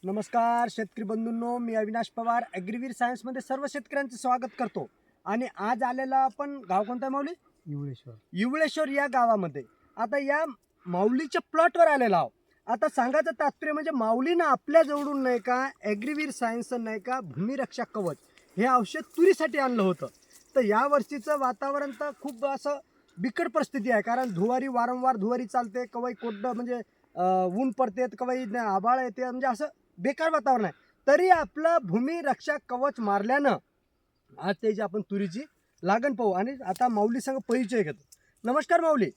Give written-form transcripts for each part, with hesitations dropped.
नमस्कार शेतकरी बंधूंनो, मी अविनाश पवार ॲग्रीवीर सायन्समध्ये सर्व शेतकऱ्यांचे स्वागत करतो. आणि आज आलेला आपण गाव कोणतं आहे माऊली? युवळेश्वर या गावामध्ये. आता या माऊलीच्या प्लॉटवर आलेला आहो. आता सांगायचं तात्पर्य म्हणजे माऊलीनं आपल्या जवळून नाही का ॲग्रीवीर सायन्स नाही का भूमिरक्षा कवच हे औषध तुरीसाठी आणलं होतं. तर या वर्षीचं वातावरण तर खूप असं बिकट परिस्थिती आहे, कारण वारंवार धुवारी चालते, कवाई कोड्डं म्हणजे ऊन पडते, कवाई आभाळ येते, म्हणजे असं बेकार वातावरण आहे. तरी आपलं भूमिरक्षा कवच मारल्यानं आज त्याची आपण तुरीची लागण पाहू. आणि आता माऊली संग परिचय घेतो. नमस्कार माऊली,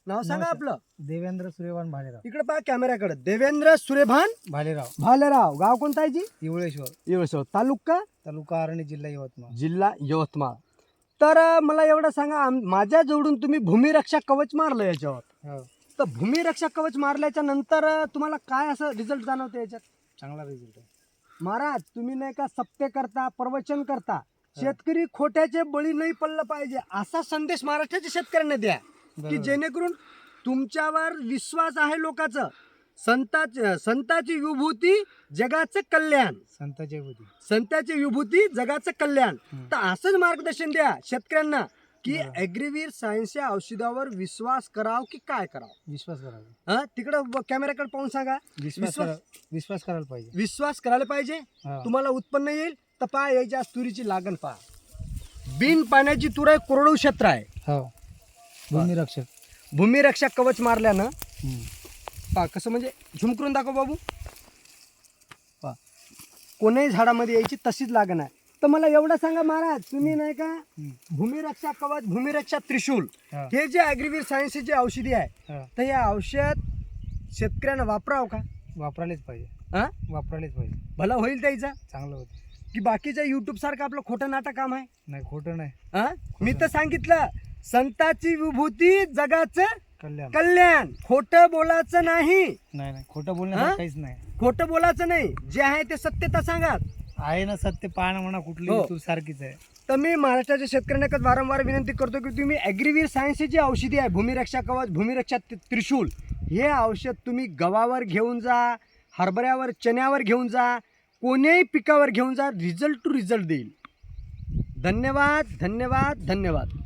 नाव सांगा आपलं? देवेंद्र सूर्यभान भालेराव. इकडे पहा कॅमेऱ्याकडे. देवेंद्र सूर्यभान भालेराव. गाव कोणतं आहे जी? युवळेश्वर. तालुका आर्णी, जिल्हा यवतमाळ. जिल्हा यवतमाळ. तर मला एवढं सांगा, माझ्या जवळून तुम्ही भूमिरक्षा कवच मारलं याच्यावर. हो, तर भूमिरक्षा कवच मारल्याच्या नंतर तुम्हाला काय असं रिझल्ट जाणवते याच्यात? चांगला रिझल्ट आहे. महाराज, तुम्ही नाही का सत्य करता, प्रवचन करता, शेतकरी खोट्याचे बळी नाही पडलं पाहिजे असा संदेश महाराष्ट्राच्या शेतकऱ्यांना द्या, की बरोबर. जेणेकरून तुमच्यावर विश्वास आहे लोकांचं. संताची विभूती जगाचं कल्याण. संताची विभूती जगाचं कल्याण. तर असंच मार्गदर्शन द्या शेतकऱ्यांना की बरोबर. ॲग्रीवीर सायन्सच्या औषधावर विश्वास कराव की काय करावं. विश्वास करावा. हा, तिकडं कॅमेऱ्याकडे पाहून सांगा. विश्वास करायला पाहिजे. विश्वास करायला पाहिजे. हा. तुम्हाला उत्पन्न येईल. तर पहा, याच्या तुरीची लागण पहा. बिन पाण्याची तूर आहे, कोरडू क्षेत्र आहे. हो, भूमिरक्षा कवच मारल्यानं पहा कसं, म्हणजे झूम करून दाखव बाबू. पहा, कोणत्याही झाडामध्ये यायची तशीच लागण आहे. तर मला एवढं सांगा महाराज, तुम्ही नाही का भूमिरक्षा कवच, भूमिरक्षा त्रिशूल हा. हे जे ॲग्रीवीर सायन्सचे जे औषधी आहे, हा. तर हे औषध शेतकऱ्यांना वापरावं का? वापरायलाच पाहिजे. भला होईल त्याचा, चांगलं होतं. की बाकीच्या युट्यूब सारखं आपलं खोटं नाटक काम आहे? नाही, खोटं नाही. हा, मी तर सांगितलं, संताची विभूती जगाचं कल्याण. कल्याण. खोटं बोलायचं नाही. नाही, खोटं बोलण्याचं काहीच नाही. खोटं बोलायचं नाही. जे आहे ते सत्यता सांगा. आहे ना, सत्य पाहणं म्हणा, कुठली हो. तू सारखीच आहे. तर मी महाराष्ट्राच्या शेतकऱ्यांना एकच वारंवार विनंती करतो की तुम्ही ॲग्रीवीर सायन्सची जी औषधी आहे, भूमिरक्षा कवच, भूमिरक्षा त्रिशूल, हे औषध तुम्ही गव्हावर घेऊन जा, हरभऱ्यावर, चण्यावर घेऊन जा, कोणत्याही पिकावर घेऊन जा. रिझल्ट टू रिझल्ट देईल. धन्यवाद, धन्यवाद, धन्यवाद.